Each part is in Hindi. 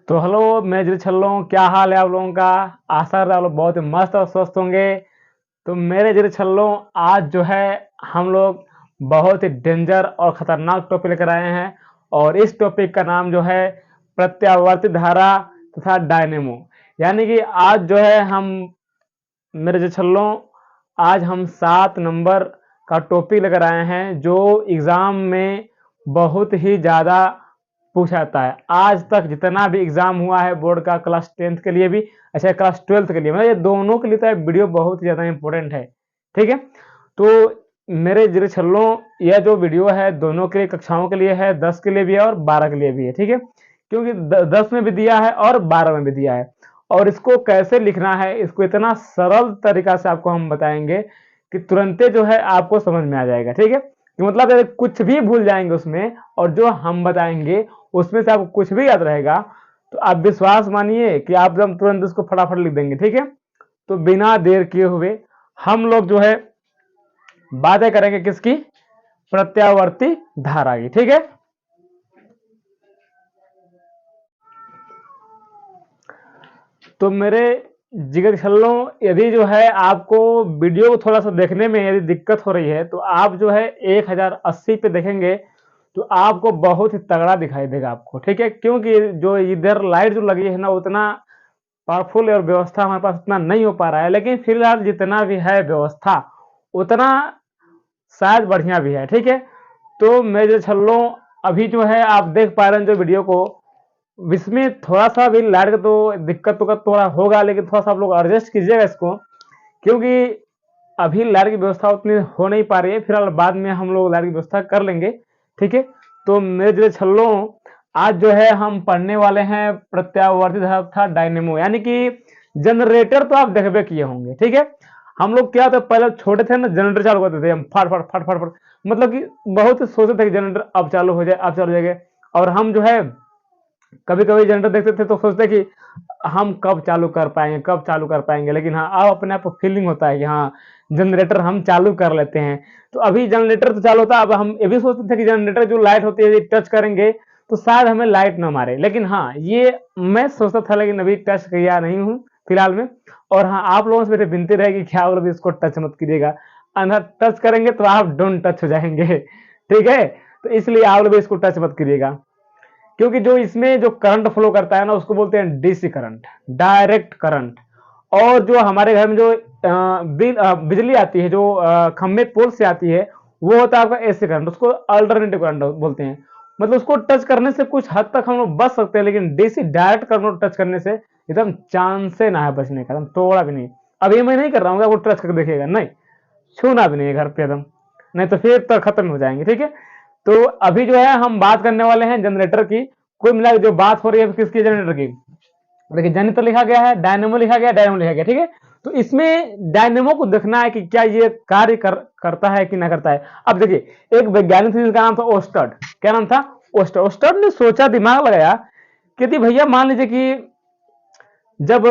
तो हेलो, मैं जिल छल्लो हूँ। क्या हाल है आप लोगों का? आशा करता आप लोग बहुत ही मस्त और स्वस्थ होंगे। तो मेरे जिल छल्लो, आज जो है हम लोग बहुत ही डेंजर और खतरनाक टॉपिक लेकर आए हैं। और इस टॉपिक का नाम जो है प्रत्यावर्ती धारा तथा डायनेमो। यानी कि आज जो है हम मेरे जो छल्लों, आज हम 7 नंबर का टॉपिक लेकर आए हैं जो एग्ज़ाम में बहुत ही ज़्यादा पूछा जाता है। आज तक जितना भी एग्ज़ाम हुआ है बोर्ड का, क्लास 10th के लिए भी, अच्छा क्लास 12th के लिए, मतलब ये दोनों के लिए तो ये वीडियो बहुत ही ज़्यादा इंपॉर्टेंट है। ठीक है, तो मेरे जिले छल्लों, यह जो वीडियो है दोनों के लिए, कक्षाओं के लिए है, 10 के लिए भी है और 12 के लिए भी है। ठीक है, क्योंकि 10 में भी दिया है और 12 में भी दिया है। और इसको कैसे लिखना है, इसको इतना सरल तरीका से आपको हम बताएंगे कि तुरंते जो है आपको समझ में आ जाएगा। ठीक है, कि मतलब अगर कुछ भी भूल जाएंगे उसमें और जो हम बताएंगे उसमें से आपको कुछ भी याद रहेगा, तो आप विश्वास मानिए कि आप जब तुरंत उसको फटाफट लिख देंगे। ठीक है, तो बिना देर किए हुए हम लोग जो है बातें करेंगे किसकी? प्रत्यावर्ती धारा की। ठीक है, तो मेरे जिगर छल्लों, यदि जो है आपको वीडियो को थोड़ा सा देखने में यदि दिक्कत हो रही है तो आप जो है 1080 पे देखेंगे तो आपको बहुत ही तगड़ा दिखाई देगा आपको। ठीक है, क्योंकि जो इधर लाइट जो लगी है ना, उतना पावरफुल और व्यवस्था हमारे पास उतना नहीं हो पा रहा है, लेकिन फिलहाल जितना भी है व्यवस्था उतना शायद बढ़िया भी है। ठीक है, तो मैं जो छल्लों, अभी जो है आप देख पा रहे हैं जो वीडियो को, इसमें थोड़ा सा भी लाइट का तो दिक्कत तो थोड़ा होगा, लेकिन थोड़ा सा आप लोग एडजस्ट कीजिएगा इसको, क्योंकि अभी लाइट की व्यवस्था उतनी हो नहीं पा रही है। फिलहाल बाद में हम लोग लाइट की व्यवस्था कर लेंगे। ठीक है, तो मेरे जो छल्लों, आज जो है हम पढ़ने वाले हैं प्रत्यावर्ती धारा तथा डायनेमो, यानी कि जनरेटर तो आप देखबे किए होंगे। ठीक है, हम लोग क्या था, पहले छोटे थे ना, जनरेटर चालू करते थे हम, फट फट फट फट फट, मतलब कि बहुत सोचते थे कि जनरेटर अब चालू हो जाए, अब चालू हो जाएगा। और हम जो है कभी कभी जनरेटर देखते थे तो सोचते कि हम कब चालू कर पाएंगे, कब चालू कर पाएंगे, लेकिन हाँ अब अपने आप को फीलिंग होता है कि हाँ जनरेटर हम चालू कर लेते हैं। तो अभी जनरेटर तो चालू होता, अब हम ये भी सोचते थे कि जनरेटर जो लाइट होती है टच करेंगे तो शायद हमें लाइट ना मारे, लेकिन हाँ ये मैं सोचता था, लेकिन अभी टच किया नहीं हूँ फिलहाल में। और हाँ, आप लोगों से मेरी विनती रहेगी कि आप लोग इसको टच मत कीजिएगा, अंदर टच करेंगे तो आप डोंट टच हो जाएंगे। ठीक है, तो इसलिए आप लोग इसको टच मत कीजिएगा, क्योंकि जो इसमें जो करंट फ्लो करता है ना, उसको बोलते हैं डीसी करंट, डायरेक्ट करंट। और जो हमारे घर में जो बिजली आती है, जो खंभे पोल से आती है, वो होता है आपका एसी करंट, उसको अल्टरनेटिव करंट बोलते हैं। मतलब उसको टच करने से कुछ हद तक हम लोग बच सकते हैं, लेकिन डीसी डायरेक्ट करंट टच करने से एकदम चांस ना है बचने का, एकदम थोड़ा भी नहीं। अब ये मैं नहीं कर रहा हूँ, वो टच करके देखिएगा, नहीं छूना भी नहीं है घर पे एकदम, नहीं तो फिर तो खत्म हो जाएंगे। ठीक है, तो अभी जो है हम बात करने वाले हैं जनरेटर की। कुल मिला जो बात हो रही है किसकी? जनरेटर की। देखिए, जनरेटर लिखा गया है, डायनेमो लिखा गया, डायनेमो लिखा गया। ठीक है, तो इसमें डायनेमो को देखना है कि क्या ये कार्य करता है कि ना करता है। अब देखिए, एक वैज्ञानिक थे जिसका नाम था ओस्टर्ड। क्या नाम था? ओस्टर्ड। ओस्टर्ड ने सोचा, दिमाग लगाया कि यदि भैया मान लीजिए कि जब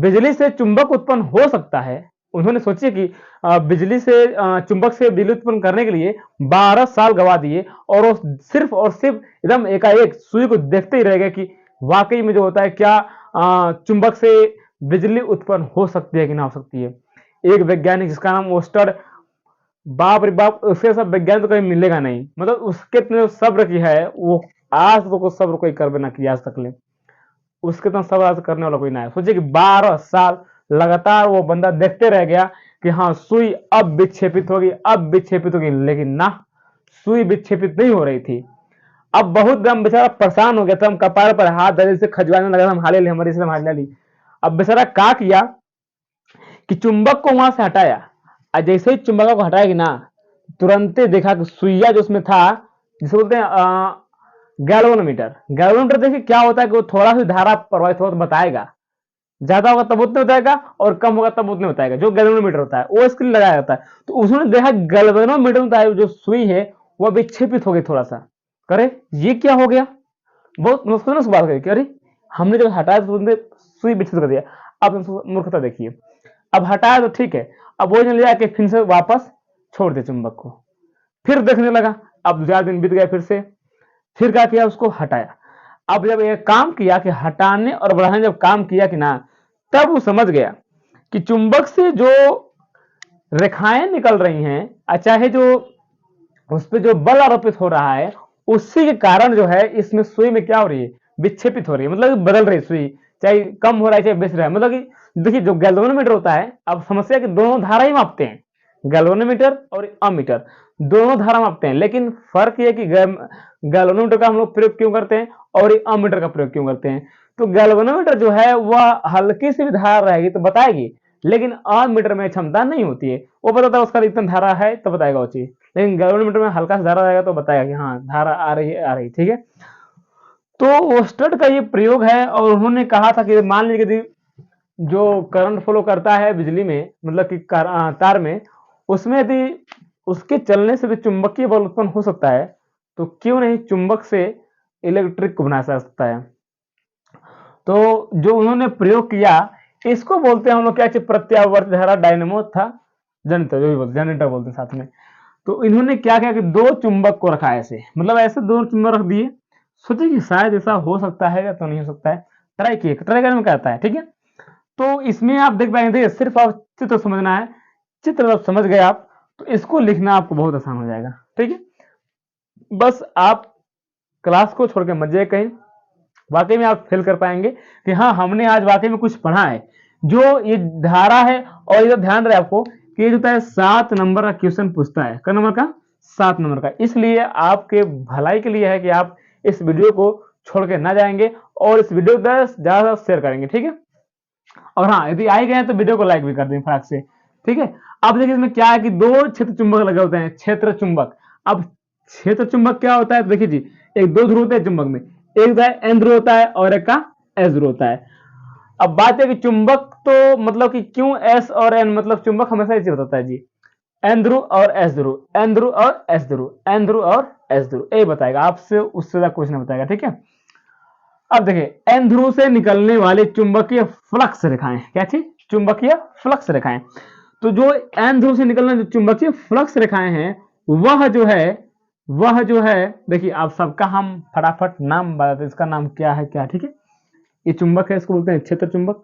बिजली से चुंबक उत्पन्न हो सकता है, उन्होंने सोचे कि बिजली से चुंबक से बिजली उत्पन्न करने के लिए 12 साल गवा दिए, और वो सिर्फ और सिर्फ एकदम एकाएक सुई को देखते ही रह गए कि वाकई में जो होता है क्या चुंबक से बिजली उत्पन्न हो सकती है कि ना हो सकती है। एक वैज्ञानिक जिसका नाम ओस्टर, बाप रे बाप, उसके सब वैज्ञानिक तो कहीं मिलेगा नहीं, मतलब उसके इतने सब्र की है वो, आज तो सब्र कोई कर भी ना किया आज तक ले, उसके तो सवाल करने वाला कोई ना है। सोचिए कि 12 साल लगातार वो बंदा देखते रह गया कि हाँ सुई अब विक्षेपित होगी, अब विक्षेपित होगी, लेकिन ना, सुई विक्षेपित नहीं हो रही थी। अब बहुत दम बेचारा परेशान हो गया था, हम कपार पर हाथ धरे से खजवाने लगा, हम हाले ली, हमारी से हाल ली। अब बेचारा क्या किया कि चुंबक को वहां से हटाया, और जैसे ही चुंबक को हटाएगी ना, तुरंत ही देखा कि सुइया जो उसमें था, जिसे बोलते हैं गैल्वेनोमीटर। गैल्वेनोमीटर देखिए क्या होता है कि वो थोड़ा सी धारा प्रवाहित हो तो बताएगा, ज्यादा होगा तब उतने बताएगा और कम होगा तब उतने बताएगा। जो गैल्वेनोमीटर होता है वो स्क्रीन लगाया जाता है, तो उसने देखा गैल्वेनोमीटर होता है जो सुई है वो विक्षेपित हो गई थोड़ा सा। करे ये क्या हो गया, बहुत मुश्किल से बात करी, अरे हमने जब हटाया तो तुमने सुई विक्षेपित कर दिया। अब मूर्खता देखिए, अब हटाया तो ठीक है, अब वो ले जाके फिर से वापस छोड़ दे चुंबक को, फिर देखने लगा। अब 4 दिन बीत गए, फिर क्या किया, उसको हटाया। अब जब ये काम किया कि हटाने और बढ़ाने जब काम किया कि ना, तब वो समझ गया कि चुंबक से जो रेखाएं निकल रही हैं, चाहे जो उस पर जो बल आरोपित हो रहा है, उसी के कारण जो है इसमें सुई में क्या हो रही है, विक्षेपित हो रही है, मतलब बदल रही है सुई, चाहे कम हो रहा है चाहे बेच रहा है। मतलब कि देखिए जो गैल्वेनोमीटर होता है, अब समस्या कि दोनों धारा ही मापते हैं, गैल्वेनोमीटर और अमीटर दोनों धारा मापते हैं, लेकिन फर्क यह कि गैल्वेनोमीटर का हम लोग प्रयोग क्यों करते हैं और अमीटर का प्रयोग क्यों करते हैं। तो गैल्वेनोमीटर जो है वह हल्की सी भी धारा रहेगी तो बताएगी, लेकिन अमीटर में क्षमता नहीं होती है, वो बताता है उसका इतना धारा है तो बताएगा वो चीज, लेकिन गैल्वेनोमीटर में हल्का सा धारा रहेगा तो बताएगा कि हाँ धारा आ रही है, आ रही, ठीक है। तो ओस्टर्ड का ये प्रयोग है, और उन्होंने कहा था कि मान लीजिए यदि जो करंट फ्लो करता है बिजली में, मतलब कि तार में, उसमें यदि उसके चलने से भी चुंबकीय बल उत्पन्न हो सकता है, तो क्यों नहीं चुंबक से इलेक्ट्रिक को बना सकता है। तो जो उन्होंने प्रयोग किया, इसको बोलते हैं हम लोग क्या, प्रत्यावर्त धारा डायनेमो था जनरेटर, जो भी बोलते जनरेटर बोलते हैं साथ में। तो इन्होंने क्या किया कि दो चुंबक को रखा ऐसे, मतलब ऐसे दो चुंबक रख दिए, सोचे कि शायद ऐसा हो सकता है या तो नहीं हो सकता है, ट्राई किए, ट्राई करने में क्या आता है, ठीक है। तो इसमें आप देख पाएंगे, सिर्फ आप चित्र समझना है, चित्र जब समझ गए आप तो इसको लिखना आपको बहुत आसान हो जाएगा, ठीक है। बस आप क्लास को छोड़ के मत जाइए कहीं, वाकई में आप फेल कर पाएंगे कि हाँ हमने आज वाकई में कुछ पढ़ा है। जो ये धारा है, और ये तो ध्यान रहे आपको कि ये जो है 7 नंबर का क्वेश्चन पूछता है, क नंबर का 7 नंबर का, इसलिए आपके भलाई के लिए है कि आप इस वीडियो को छोड़ के ना जाएंगे और इस वीडियो को ज्यादा शेयर करेंगे, ठीक है। और हाँ यदि आ ही गए तो वीडियो को लाइक भी कर दें फटाक से, ठीक है। अब देखिए इसमें क्या है कि दो क्षेत्र चुंबक लगे होते हैं, क्षेत्र चुंबक। अब क्षेत्र चुंबक क्या होता है, देखिए जी, एक दो ध्रुव होते हैं चुंबक में, एक जो है एन ध्रुव होता है और एक का एस ध्रुव होता है। अब बात है कि चुंबक तो मतलब कि क्यों एस और एन, मतलब चुंबक हमेशा इसे बताता है जी, एन ध्रुव और एस ध्रुव, एन ध्रुव और एस ध्रुव, एन ध्रुव और एस ध्रुव, यही बताएगा आपसे, उससे ज्यादा कुछ नहीं बताएगा, ठीक है। अब देखिए एन ध्रुव से निकलने वाली चुंबकीय फ्लक्स रेखाएं, क्या चीज, चुंबकीय फ्लक्स रेखाएं। तो जो एन ध्रुव से निकलने जो चुंबकीय फ्लक्स रेखाएं हैं, वह जो है देखिए, आप सबका हम फटाफट नाम बताते हैं, इसका नाम क्या है, क्या, ठीक है। ये चुंबक है, इसको बोलते हैं क्षेत्र चुंबक,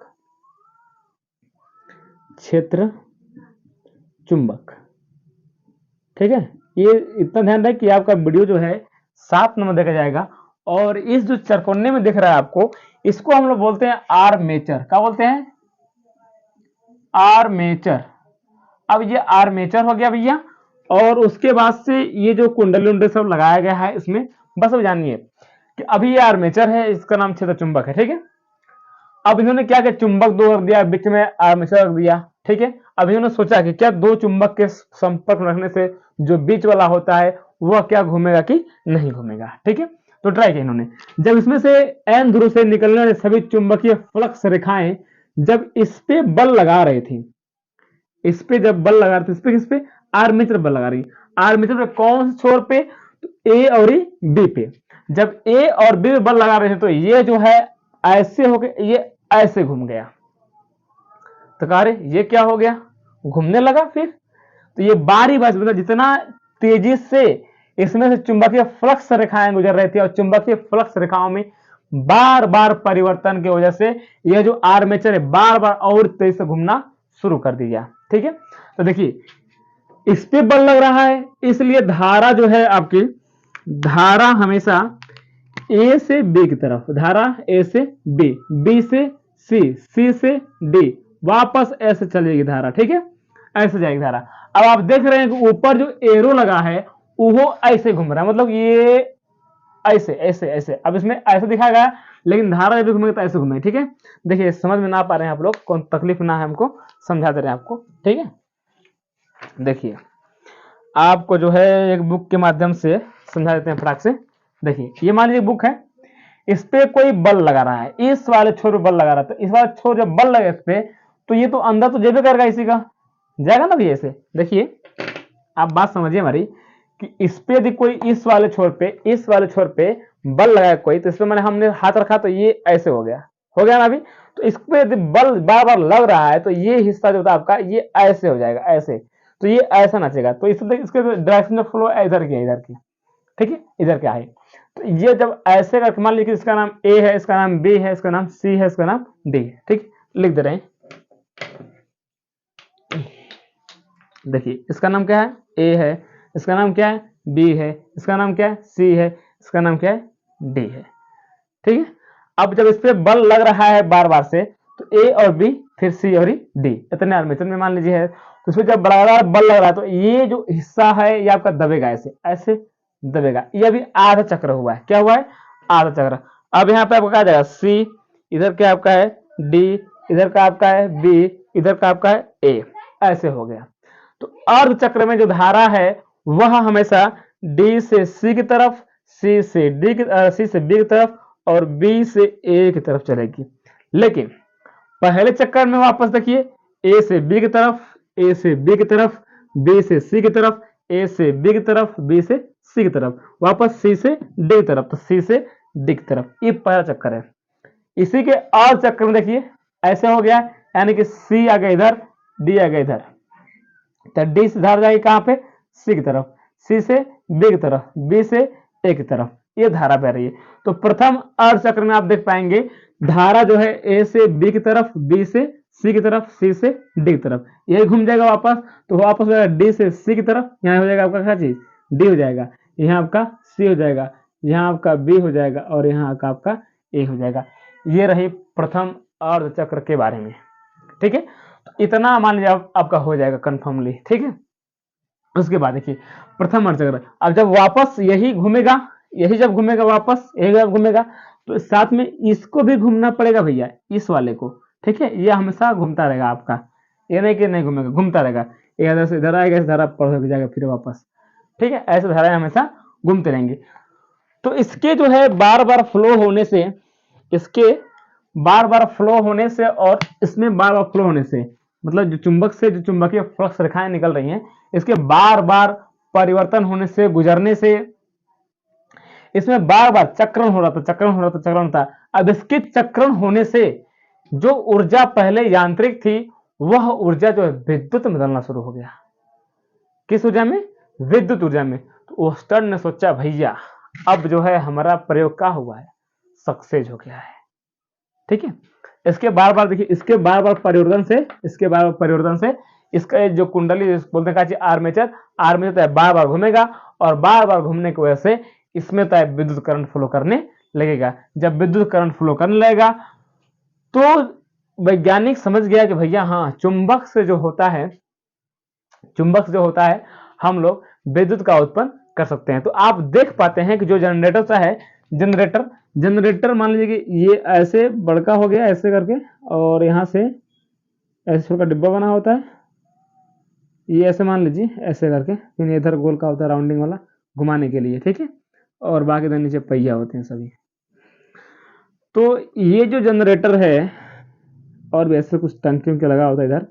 क्षेत्र चुंबक, ठीक है। ये इतना ध्यान रहे कि आपका वीडियो जो है 7 नंबर देखा जाएगा, और इस जो चरकोने में दिख रहा है आपको, इसको हम लोग बोलते हैं आर्मेचर, क्या बोलते हैं, आर्मेचर। अब ये आर्मेचर हो गया भैया, और उसके बाद से ये जो कुंडली उंडली सब लगाया गया है इसमें, बस अब जानिए कि अभी ये आर्मेचर है, इसका नाम क्षेत्र चुंबक है, ठीक है। अब इन्होंने क्या किया, चुंबक दो रख दिया, बीच में आर्मेचर रख दिया, ठीक है। अब इन्होंने सोचा कि क्या दो चुंबक के संपर्क में रखने से जो बीच वाला होता है वह क्या घूमेगा कि नहीं घूमेगा, ठीक है। तो ट्राई किया इन्होंने, जब इसमें से एन ध्रुव से निकलने वाले सभी चुंबकीय फ्लक्स रेखाएं जब इस पे बल लगा रही थी, इस पे जब बल लगा रहे थे, इस पे किस पे, आर्मेचर बल लगा रही, आर्मेचर पे कौन से छोर पे, तो ए और बी पे। जब ए और बी पे बल लगा रहे थे तो ये जो है ऐसे हो गए, ये ऐसे घूम गया, तो कह रहे ये क्या हो गया, घूमने लगा। फिर तो ये बारी बारी, मतलब जितना तेजी से इसमें से चुंबकीय फ्लक्स रेखाएं गुजर रही थी, और चुंबकीय फ्लक्स रेखाओं में बार बार परिवर्तन की वजह से यह जो आर्मेचर है बार बार और तेजी से घूमना शुरू कर दिया, ठीक है। तो देखिए इस पे बल लग रहा है, इसलिए धारा जो है आपकी, धारा हमेशा ए से बी की तरफ, धारा ए से बी, बी से सी, सी से डी, वापस ऐसे चलेगी धारा, ठीक है, ऐसे जाएगी धारा। अब आप देख रहे हैं कि ऊपर जो एरो लगा है वो ऐसे घूम रहा है, मतलब ये ऐसे ऐसे ऐसे, अब इसमें ऐसे दिखाया गया, लेकिन धारा जब भी घूमेगी तो ऐसे घूमेगी, ठीक है। देखिए समझ में ना पा रहे हैं आप लोग, कौन तकलीफ ना है हमको, समझा दे रहे हैं आपको, ठीक है। देखिए आपको जो है एक बुक के माध्यम से समझा देते हैं फटाक से। देखिए ये मान लीजिए बुक है, इस पे कोई बल लगा रहा है, इस वाले छोर पे बल लगा रहा है, तो इस वाले छोर जब बल लगे इस पे, तो ये तो अंदर तो जेबे करेगा, इसी का जाएगा ना भैया ऐसे। देखिए आप बात समझिए हमारी, कि इस पे यदि कोई इस वाले छोर पे, इस वाले छोर पे बल लगाया कोई, तो इसमें मैंने हमने हाथ रखा तो ये ऐसे हो गया ना अभी। तो इस पे यदि बल बार बार लग रहा है तो ये हिस्सा जो था आपका ये ऐसे हो जाएगा, ऐसे, तो ये ऐसा नाचेगा। तो इसके डायरेक्शन ऑफ फ्लो इधर की, ठीक है, इधर क्या है। तो ये जब ऐसे करके मान लीजिए इसका नाम ए है, इसका नाम बी है, इसका नाम सी है, इसका नाम डी है, ठीक, लिख दे रहे हैं। देखिए इसका नाम क्या है, ए है, इसका नाम क्या है, बी है, इसका नाम क्या है, सी है, इसका नाम क्या है, डी है, ठीक है। अब जब इस पे बल लग रहा है बार बार से, तो ए और बी फिर सी और डी इतने आर्मेचर में मान लीजिए है, तो उसमें जब लगातार बल लग रहा है तो ये जो हिस्सा है ये आपका दबेगा, ऐसे ऐसे दबेगा। ये अभी आधा चक्र हुआ है, क्या हुआ है, आधा चक्र। अब यहाँ पे आपका क्या जाएगा, सी, इधर क्या आपका है डी, इधर का आपका है बी, इधर का आपका है ए, ऐसे हो गया। तो अर्ध चक्र में जो धारा है वह हमेशा डी से सी की तरफ, सी से बी की तरफ और बी से ए की तरफ चलेगी। लेकिन पहले चक्कर में वापस देखिए, ए से बी की तरफ, ए से बी की तरफ, बी से सी की तरफ, ए से बी की तरफ, बी से सी की तरफ, वापस सी से डी की तरफ, तो सी से डी की तरफ, ये पहला चक्कर है। इसी के और चक्कर में देखिए ऐसे हो गया, यानी कि सी आ गया इधर, डी आ गया इधर, तो डी से धारा जाएगी कहां पे, सी की तरफ, सी से बी की तरफ, बी से ए की तरफ, ये धारा बह रही है। तो प्रथम अर्ध चक्र में आप देख पाएंगे धारा जो है ए से बी की तरफ, बी से सी की तरफ, सी से डी की तरफ, यही घूम जाएगा वापस, तो वापस हो जाएगा डी से सी की तरफ, यहाँ हो जाएगा आपका क्या चीज, डी हो जाएगा, यहाँ आपका सी हो जाएगा, यहाँ आपका बी हो जाएगा और यहाँ का आपका ए हो जाएगा। ये रही प्रथम अर्ध चक्र के बारे में, ठीक है। तो इतना मान लीजिए आपका हो जाएगा कन्फर्मली, ठीक है। उसके बाद देखिए प्रथम अर्ध चक्र, अब जब वापस यही घूमेगा, यही जब घूमेगा वापस, यही जब घूमेगा, तो साथ में इसको भी घूमना पड़ेगा भैया, इस वाले को, ठीक है। ये हमेशा घूमता रहेगा आपका, ये नहीं कि नहीं घूमेगा, घूमता रहेगा, इधर से इधर आएगा, इस धारा पर जाएगा फिर वापस, ठीक है। ऐसे धाराएं हमेशा घूमते रहेंगे। तो इसके जो है बार बार फ्लो होने से, इसके बार बार फ्लो होने से और इसमें बार बार फ्लो होने से, मतलब जो चुंबक से जो चुंबकीय फ्लक्स रेखाएं निकल रही हैं, इसके बार बार परिवर्तन होने से, गुजरने से, इसमें बार बार चक्रण हो रहा था, चक्रण हो रहा था, चक्रण था। अब इसके चक्रण होने से जो ऊर्जा पहले यांत्रिक थी वह ऊर्जा जो है विद्युत में बदलना शुरू हो गया। किस ऊर्जा में, विद्युत ऊर्जा में। तो ओस्टर्न ने सोचा भैया अब जो है हमारा प्रयोग क्या हुआ है, सक्सेस हो गया है, ठीक है। इसके बार बार देखिए, इसके बार बार परिवर्तन से, इसके बार बार परिवर्तन से इसका जो कुंडली बोलते हैं आर्मेचर, आर्मेचर तो बार बार घूमेगा और बार बार घूमने की वजह से इसमें तो विद्युत करंट फ्लो करने लगेगा। जब विद्युत करंट फ्लो करने लगेगा तो वैज्ञानिक समझ गया कि भैया हाँ, चुंबक से जो होता है, चुंबक से जो होता है हम लोग विद्युत का उत्पन्न कर सकते हैं। तो आप देख पाते हैं कि जो जनरेटर सा है, जनरेटर मान लीजिए कि ये ऐसे बड़का हो गया ऐसे करके, और यहाँ से ऐसे छोटा डिब्बा बना होता है, ये ऐसे मान लीजिए ऐसे करके, फिर इधर गोल का होता है राउंडिंग वाला घुमाने के लिए, ठीक है। और बाकी इधर नीचे पहिया होते हैं सभी। तो ये जो जनरेटर है, और भी ऐसे कुछ टंकी के लगा होता है इधर,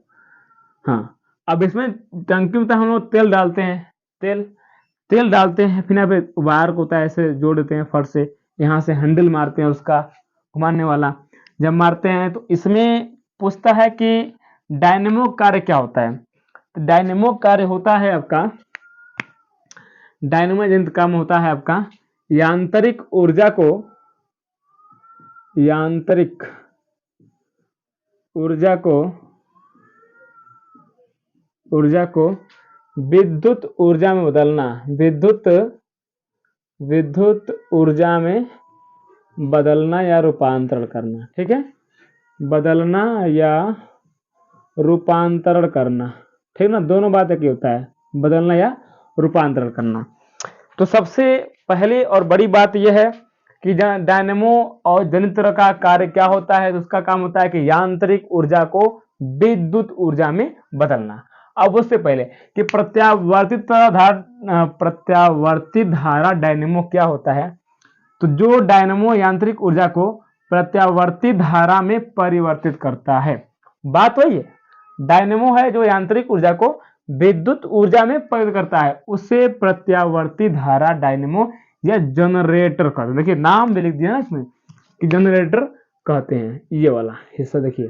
हाँ। अब इसमें टंकी में हम लोग तेल डालते हैं, तेल डालते हैं, फिर यहाँ पे वायर को होता है ऐसे जोड़ देते हैं फट से, यहाँ से हैंडल मारते हैं उसका घुमाने वाला। जब मारते हैं तो इसमें पूछता है कि डायनेमो कार्य क्या होता है। तो डायनेमो कार्य होता है आपका, डायनेमो एजेंट काम होता है आपका यांत्रिक ऊर्जा को विद्युत ऊर्जा में बदलना, विद्युत ऊर्जा में बदलना या रूपांतरण करना, ठीक है। बदलना या रूपांतरण करना, ठीक ना, दोनों बात एक ही होता है, बदलना या रूपांतरण करना। तो सबसे पहले और बड़ी बात यह है कि डायनेमो और जनरेटर का कार्य क्या होता है। तो उसका काम होता है कि यांत्रिक ऊर्जा को विद्युत ऊर्जा में बदलना। अब उससे पहले कि प्रत्यावर्ती धारा डायनेमो क्या होता है। तो जो डायनेमो यांत्रिक ऊर्जा को प्रत्यावर्ती धारा में परिवर्तित करता है, बात वही है। डायनेमो है जो यांत्रिक ऊर्जा को विद्युत ऊर्जा में परिवर्तित करता है, उसे प्रत्यावर्ती धारा डायनेमो या जनरेटर कहते हैं। देखिए नाम भी लिख दिया ना इसमें कि जनरेटर कहते हैं, ये वाला हिस्सा देखिए।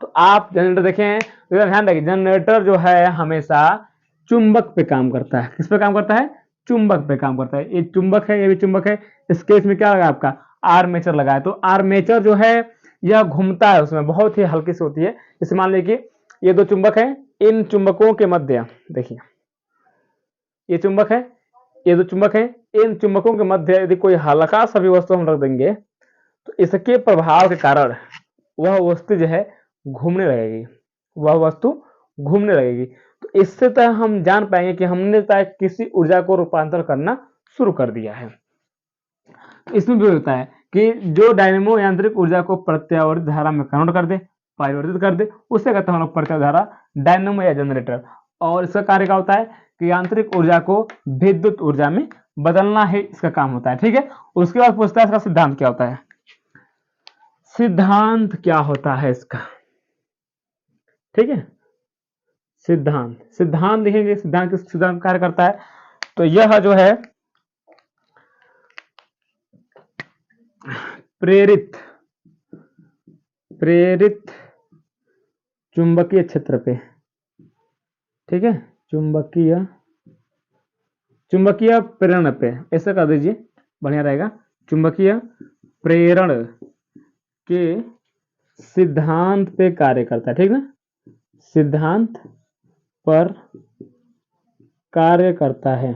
तो आप जनरेटर देखें तो ध्यान रखिए, जनरेटर जो है हमेशा चुंबक पे काम करता है। किस पे काम करता है, चुंबक पे काम करता है। ये चुंबक है, ये भी चुंबक है। इस केस में क्या लगा आपका आर्मेचर लगा है। तो आर्मेचर जो है यह घूमता है, उसमें बहुत ही हल्की सी होती है। जैसे मान लीजिए ये दो चुंबक है, इन चुंबकों के मध्य देखिए ये चुंबक है, ये दो चुंबक है, इन चुंबकों के मध्य यदि कोई हल्का सा भी वस्तु हम रख देंगे तो इसके प्रभाव के कारण वह वस्तु जो है घूमने लगेगी, वह वस्तु घूमने लगेगी। तो इससे तय हम जान पाएंगे कि हमने तय किसी ऊर्जा को रूपांतर करना शुरू कर दिया है। इसमें भी होता है कि जो डायनेमो यांत्रिक ऊर्जा को प्रत्यावर्ती धारा में कन्वर्ट कर दे, परिवर्तित कर दे, उसे कहते हैं हम लोग प्रत्यावर्ती धारा, डायनेमो या जनरेटर। और इसका कार्य क्या होता है कि यांत्रिक ऊर्जा को विद्युत ऊर्जा में बदलना ही इसका काम होता है। ठीक है, उसके बाद पूछता है इसका सिद्धांत क्या होता है। सिद्धांत क्या होता है इसका, ठीक है, सिद्धांत लिखेंगे। सिद्धांत किस सिद्धांत कार्य करता है, तो यह जो है प्रेरित चुंबकीय क्षेत्र पे, ठीक है, चुंबकीय प्रेरण पे, ऐसा कर दीजिए बढ़िया रहेगा। चुंबकीय प्रेरण के सिद्धांत पे कार्य करता है, ठीक ना, सिद्धांत पर कार्य करता है।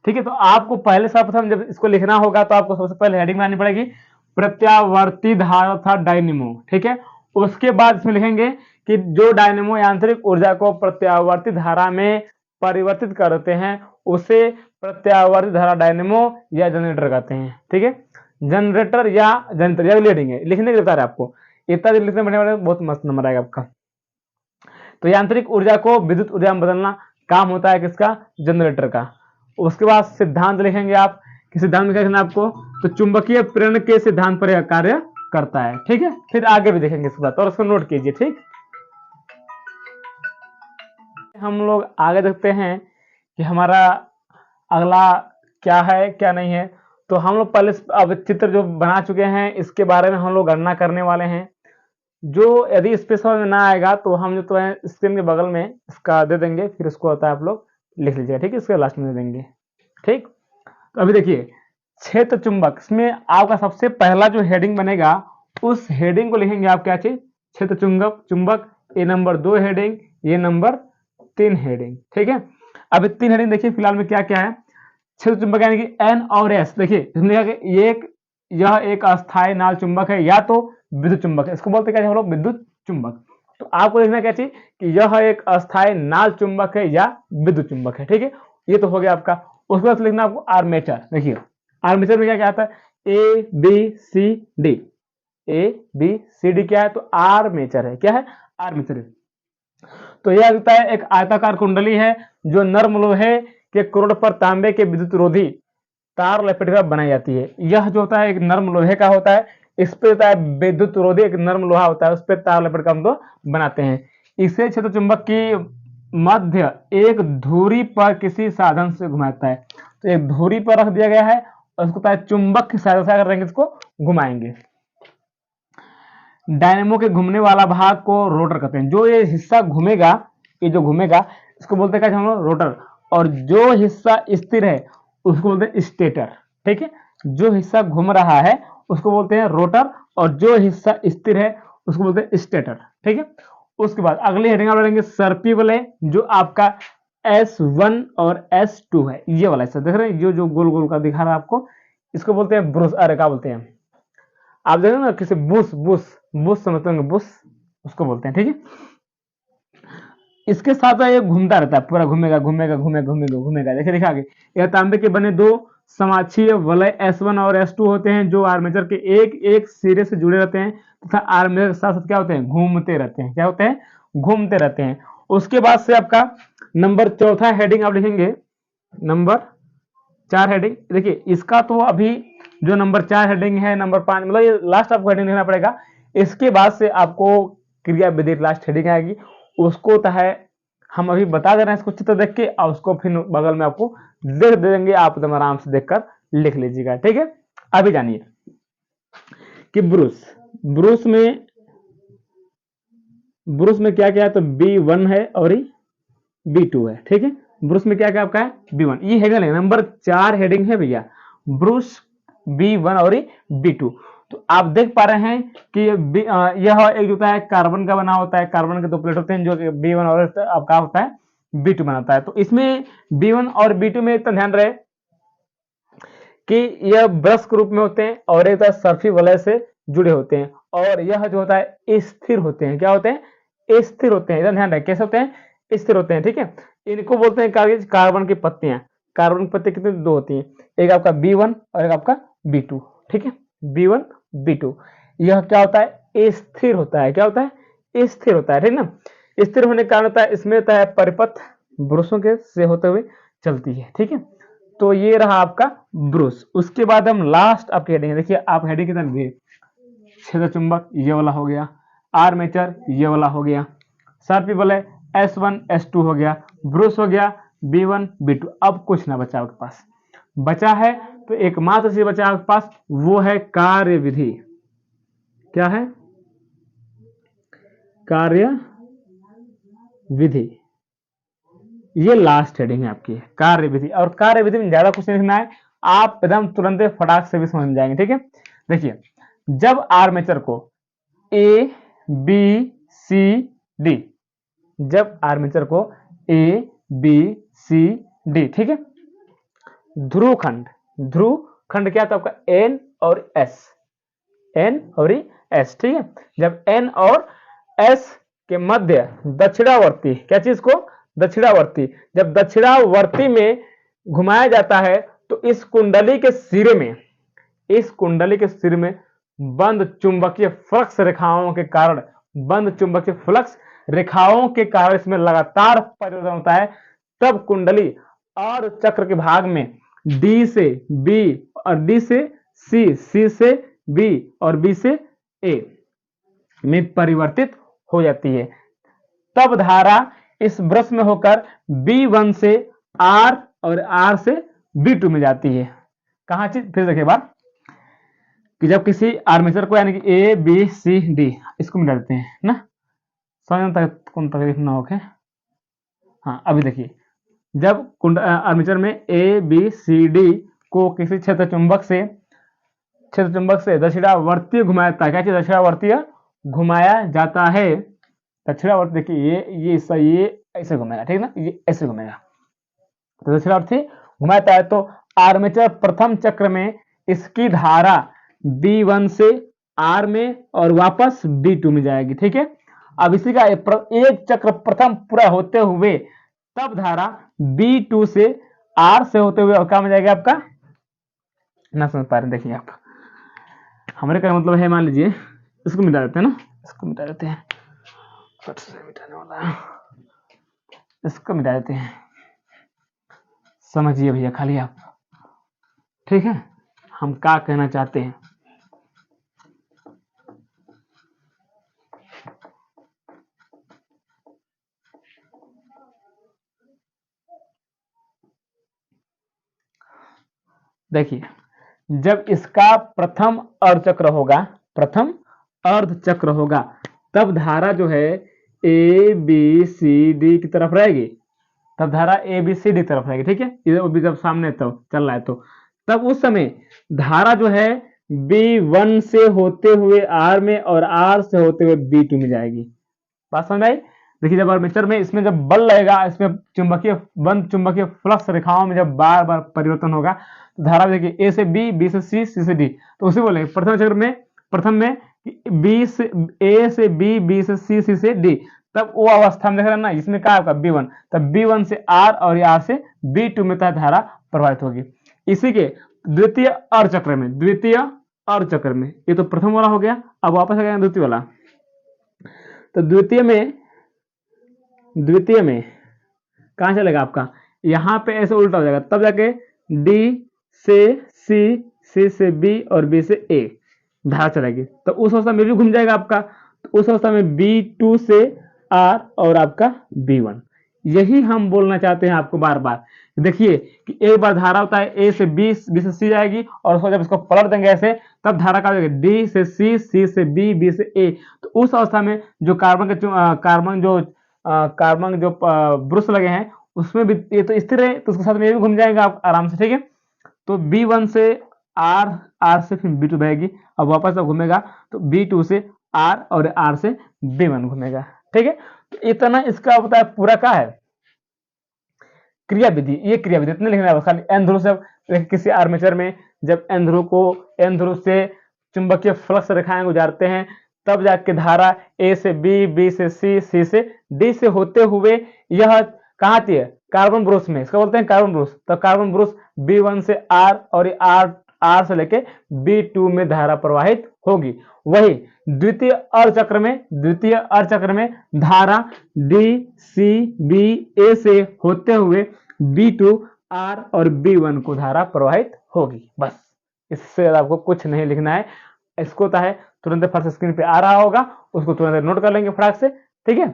ठीक है, तो आपको पहले सर्वप्रथम जब इसको लिखना होगा तो आपको सबसे पहले हेडिंग बनानी पड़ेगी प्रत्यावर्ती धारा था डायनेमो। ठीक है, उसके बाद इसमें लिखेंगे कि जो डायनेमो यांत्रिक ऊर्जा को प्रत्यावर्ती धारा में परिवर्तित करते हैं उसे प्रत्यावर्ती धारा डायनेमो या जनरेटर कहते हैं। ठीक है, जनरेटर या जनरेटर या लिखेंगे, लिखने के बता रहे आपको, इतना दिन लिखने में बहुत मस्त नंबर आएगा आपका। तो यांत्रिक ऊर्जा को विद्युत ऊर्जा में बदलना काम होता है किसका, जनरेटर का। उसके बाद सिद्धांत लिखेंगे आप कि सिद्धांत में क्या लिखना आपको, तो चुंबकीय प्रेरण के सिद्धांत पर यह कार्य करता है। ठीक है, फिर आगे भी देखेंगे इसके बाद, और उसको नोट कीजिए। ठीक, हम लोग आगे देखते हैं कि हमारा अगला क्या है क्या नहीं है। तो हम लोग पहले अब चित्र जो बना चुके हैं इसके बारे में हम लोग गणना करने वाले हैं। जो यदि इस पे समझ में ना आएगा तो हम जो तो है स्क्रीन के बगल में इसका दे देंगे, फिर इसको होता है आप लोग लिख लीजिएगा। ठीक है, इसके लास्ट में दे देंगे। ठीक, तो अभी देखिए क्षेत्र चुंबक, इसमें आपका सबसे पहला जो हेडिंग बनेगा उस हेडिंग को लिखेंगे आप क्या चीज, क्षेत्र चुंबक। ये नंबर 2 हेडिंग, ये नंबर 3 हेडिंग। ठीक है, अभी 3 हेडिंग देखिए फिलहाल में क्या क्या है। क्षेत्र चुंबक यानी कि एन और एस, देखिए इसमें लिखा कि यह एक अस्थायी नाल चुंबक है या तो विद्युत चुंबक है, इसको बोलते क्या हम लोग विद्युत चुंबक। तो आपको लिखना क्या चाहिए कि यह एक अस्थायी नाल चुंबक है या विद्युत चुंबक है। ठीक है, ये तो हो गया आपका। उसके बाद लिखना आपको आर्मेचर। देखिए आर्मेचर में क्या क्या आता है, A B C D, A B C D क्या है, तो आर्मेचर है। क्या है, आर्मेचर है। तो यह होता है एक आयताकार कुंडली है जो नर्म लोहे के कोर पर तांबे के विद्युत रोधी तार लपेटकर बनाई जाती है। यह जो होता है एक नर्म लोहे का होता है, इस पे होता है विद्युत रोधी, एक नर्म लोहा होता है, उस पर तार लपेट कर हम तो बनाते हैं। इसे क्षेत्र चुंबक की मध्य एक धुरी पर किसी साधन से घुमाता है। तो एक धुरी पर रख दिया गया है और उसको चुंबक की सहायता से करेंगे, इसको घुमाएंगे। डायनेमो के घूमने वाला भाग को रोटर कहते हैं। जो ये हिस्सा घूमेगा, ये जो घूमेगा इसको बोलते हैं क्या हम लोग, रोटर। और जो हिस्सा स्थिर है उसको बोलते हैं स्टेटर। ठीक है, जो हिस्सा घूम रहा है उसको बोलते हैं रोटर और जो हिस्सा स्थिर है उसको बोलते हैं स्टेटर। ठीक है, उसके बाद अगली हेडिंग आप लेंगे सर्पी वाले, जो आपका S1 और S2 है। ये वाला हिस्सा देख रहे हैं, जो गोल गोल का दिखा रहा है आपको, इसको बोलते हैं ब्रूस। अरे क्या बोलते हैं आप, देख रहे ना किसी बुश समझते होंगे, बुश उसको बोलते हैं। ठीक है, इसके साथ ये घूमता रहता है, पूरा घूमेगा। देखिए देखा आगे, यह तांबे के बने दो समाक्षीय वलय S1 और S2 होते हैं जो आर्मेचर के एक एक सिरे से जुड़े रहते हैं तथा आर्मेचर के साथ साथ क्या होते हैं, घूमते रहते हैं। क्या होते हैं, घूमते रहते हैं। उसके बाद से आपका नंबर 4 हेडिंग आप लिखेंगे, नंबर 4 हेडिंग। देखिए इसका तो अभी जो नंबर 4 हेडिंग है, नंबर 5 मतलब ये लास्ट आपको हेडिंग लिखना पड़ेगा। इसके बाद से आपको क्रिया विधि लास्ट हेडिंग आएगी, उसको तो है हम अभी बता दे रहे हैं इसको चित्र देख के, और उसको फिर बगल में आपको देख देंगे, आप एकदम आराम से देखकर लिख लीजिएगा। ठीक है, अभी जानिए कि ब्रूस में क्या क्या है, तो B1 है और B2 है, ठीक है। ब्रूस में क्या क्या आपका है B1, ये हेडिंग है, नंबर 4 हेडिंग है भैया, ब्रूस B1 और B2। तो आप देख पा रहे हैं कि यह एक होता है कार्बन का बना होता है, कार्बन के दो प्लेट होते हैं जो B1 और आपका होता है B2 बनाता है। तो इसमें B1 और B2 में इतना ध्यान रहे कि यह ब्रश के रूप में होते हैं और एक सर्फी वलय से जुड़े होते हैं, और यह जो होता है स्थिर होते हैं। क्या होते हैं? स्थिर होते हैं। इधर ध्यान रखें, कैसे होते हैं? स्थिर होते हैं, ठीक है। इनको बोलते हैं कार्बन की पत्तियां। कार्बन की पत्ती कितनी? दो होती हैं, एक आपका B1 और एक आपका B2, ठीक है। B1 B2 यह क्या होता है? स्थिर होता है। क्या होता है? स्थिर होता है, ठीक ना। स्थिर होने का कारण होता है इसमें होता है परिपथ ब्रुशों के से होते हुए चलती है, ठीक है। तो ये रहा आपका ब्रूस। उसके बाद हम लास्ट आपकी हेडिंग, देखिए आप हेडिंग कितना दिए, छेद चुंबक ये वाला हो गया, आर्मेचर ये वाला हो गया, सर्पी वलय S1 S2 हो गया, ब्रूस हो गया B1 B2। अब कुछ ना बचा आपके पास, बचा है तो एकमात्र चीज बचा आपके पास, वो है कार्यविधि। क्या है? कार्य विधि। ये लास्ट हेडिंग है आपकी, कार्य विधि। और कार्य विधि में ज्यादा कुछ नहीं लिखना है, आप एकदम तुरंत फटाक से भी समझ जाएंगे, ठीक है। देखिए, जब आर्मेचर को ए बी सी डी, जब आर्मेचर को ए बी सी डी, ठीक है, ध्रुव खंड क्या था आपका? एन और एस, एन और एस, ठीक है। जब एन और एस के मध्य दक्षिणावर्ती, क्या चीज को? दक्षिणावर्ती, जब दक्षिणावर्ती में घुमाया जाता है तो इस कुंडली के सिरे में, इस कुंडली के सिर में बंद चुंबकीय फ्लक्स रेखाओं के कारण, बंद चुंबकीय फ्लक्स रेखाओं के कारण इसमें लगातार परिवर्तन होता है। तब कुंडली और चक्र के भाग में डी से बी और डी से सी, सी से बी और बी से ए में परिवर्तित हो जाती है। तब धारा इस ब्रश में होकर B1 से R और R से B2 में जाती है। कहां चीज? फिर देखिए बात कि जब किसी आर्मेचर को, यानी कि A B C D, इसको मिला देते हैं ना, समझ तक कौन तकलीफ ना हो। हाँ, अभी देखिए, जब आर्मेचर में A B C D को किसी क्षेत्र चुंबक से दक्षिणावर्तीय घुमाया जाता है। क्या चीज? दक्षिणावर्तीय घुमाया जाता है। दक्षिणावर्ती देखिए, ये ऐसे घुमेगा, ठीक ना, ये ऐसे घुमेगा, तो दक्षिणावर्ती घुमाता है। तो आर्मेचर प्रथम चक्र में इसकी धारा B1 से R में और वापस B2 में जाएगी, ठीक है। अब इसी का एक चक्र प्रथम पूरा होते हुए तब धारा B2 से R से होते हुए और क्या में जाएगा आपका? ना समझ पा रहे, देखिए आप, हमारे का मतलब है, मान लीजिए इसको मिटा देते हैं ना, इसको मिटा देते हैं, फट से मिटाने वाला है, इसको मिटा देते हैं, समझिए भैया खाली आप, ठीक है। हम क्या कहना चाहते हैं? देखिए, जब इसका प्रथम अर्धचक्र होगा, प्रथम अर्धचक्र होगा, तब धारा जो है ए बी सी डी की तरफ रहेगी, तब धारा ए बी सी डी तरफ रहेगी, ठीक है। इधर भी जब सामने तो चल रहा है तो तब उस समय धारा जो है B1 से होते हुए R में और R से होते हुए B2 में जाएगी। बात समझ आई? देखिए, जब आर्मेचर में इसमें जब बल लगेगा, इसमें बंद चुंबकीय फ्लक्स रेखाओं में जब बार बार परिवर्तन होगा तो धारा देखिए A से B, B से C, C से D, तो उसी बोले प्रथम चक्र में, प्रथम में B से A से B, B से C, C से D, तब वो अवस्था में देख रहे हैं ना, इसमें क्या होगा? B1, तब B1 से R और R से B2 में धारा प्रभावित होगी। इसी के द्वितीय अर्धचक्र में, ये तो प्रथम वाला हो गया, अब वापस आ गया द्वितीय वाला। तो द्वितीय में कहां चलेगा आपका? यहां पे ऐसे उल्टा हो जाएगा, तब जाके D से C, C से B और B से A धारा चलेगी, तो उस अवस्था में भी घूम जाएगा आपका। तो उस अवस्था में B2 से R और आपका B1। यही हम बोलना चाहते हैं आपको बार बार। देखिए कि एक बार धारा होता है A से B, B से C जाएगी, और उसको जब इसको पलट देंगे ऐसे, तब धारा का D से C, C से B, B से A। तो उस अवस्था में जो कार्बन जो कार्बन जो ब्रुश लगे हैं उसमें भी ये तो स्थिर है, तो उसके साथ में ये भी घूम जाएगा आप आराम से, ठीक है। तो B1 से R से फिर B2 बहेगी, अब वापस जब घूमेगा तो B2 से R और R से B1 घूमेगा, ठीक है। तो इतना इसका बताया पूरा का है क्रिया विधि, ये क्रिया विधि इतने लिखना है खाली। एन ध्रुव से किसी आर्मेचर में जब एन ध्रुव से चुंबकीय फ्लक्स रेखाएं गुजारते हैं तब जाके धारा ए से बी, बी से सी, सी से डी से होते हुए यह कहाँ आती है, कार्बन ब्रुश में, इसका बोलते हैं कार्बन ब्रुश। तो कार्बन ब्रुश B1 से R और R से लेके B2 में धारा प्रवाहित होगी। वही द्वितीय अर्धचक्र में धारा D C B A से होते हुए B2 R और B1 को धारा प्रवाहित होगी। बस इससे आपको कुछ नहीं लिखना है। इसको होता है तुरंत फर्स्ट स्क्रीन पे आ रहा होगा, उसको तुरंत नोट कर लेंगे फटाक से, ठीक है।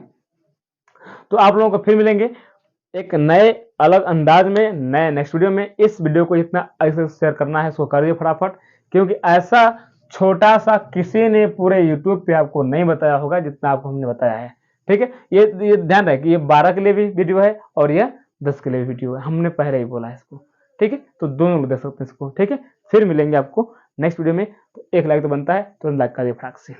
तो आप लोगों को फिर मिलेंगे एक नए अलग अंदाज में नए नेक्स्ट वीडियो में। इस वीडियो को जितना शेयर करना है इसको करिए फटाफट, क्योंकि ऐसा छोटा सा किसी ने पूरे यूट्यूब पे आपको नहीं बताया होगा जितना आपको हमने बताया है, ठीक है। ये ध्यान रहे कि ये 12 के लिए भी वीडियो है और ये 10 के लिए भी वीडियो है, हमने पहले ही बोला है इसको, ठीक है। तो दोनों लोग देख सकते हैं इसको, ठीक है। फिर मिलेंगे आपको नेक्स्ट वीडियो में। तो एक लाइक तो बनता है, तुरंत लाइक करिए फटाक से।